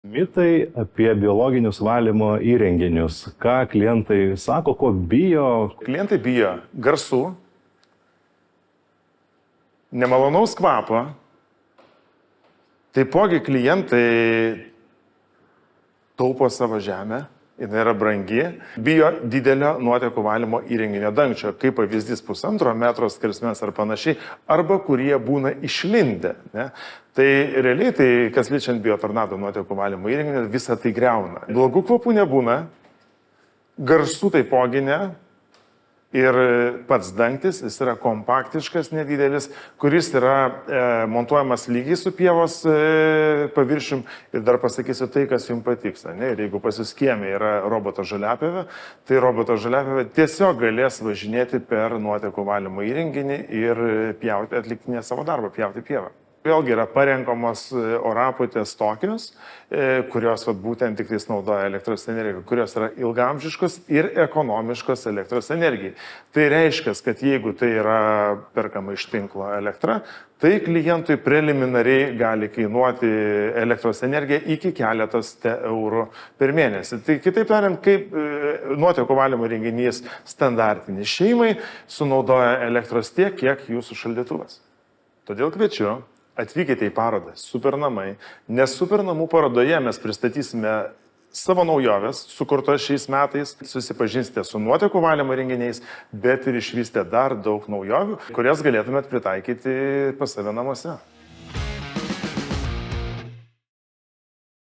Mitai apie biologinius valymo įrenginius. Ką klientai sako, ko bijo? Klientai bijo garsų, nemalonaus kvapo. Taipogi klientai taupo savo žemę, jinai yra brangi, bijo didelio nuotekų valymo įrenginio dangčio, kaip pavyzdys 1,5 metro skersmens ar panašiai, arba kurie būna išlindę. Ne? Tai realiai, tai kas liečiant biotornado nuotekų valymo įrenginį, visą tai greuna. Blogų kvapų nebūna, garsų taipogi ne. Ir pats dangtis, jis yra kompaktiškas, nedidelis, kuris yra montuojamas lygiai su pievos paviršium. Ir dar pasakysiu tai, kas jums patiks. Ne? Ir jeigu pas jūs kieme yra roboto žaliapjovė, tai roboto žaliapjovė tiesiog galės važinėti per nuotekų valymo įrenginį ir pjauti, atlikti ne savo darbą, pjauti pievą. Vėlgi yra parenkamos orapūtės tokios, kurios būtent tik tais naudoja elektros energiją, kurios yra ilgamžiškos ir ekonomiškos elektros energijai. Tai reiškia, kad jeigu tai yra perkama iš tinklo elektra, tai klientui preliminariai gali kainuoti elektros energija iki keletos eurų per mėnesį. Tai kitaip tariant, kaip nuotekų valymo įrenginys standartinis šeimai sunaudoja elektros tiek, kiek jūsų šaldytuvas. Todėl kviečiu. Atvykite į parodą Supernamai, nes Supernamų parodoje mes pristatysime savo naujoves, sukurtos šiais metais, susipažinsite su nuotekų valymo įrenginiais, bet ir išvysite dar daug naujovių, kurias galėtumėt pritaikyti pas save namuose.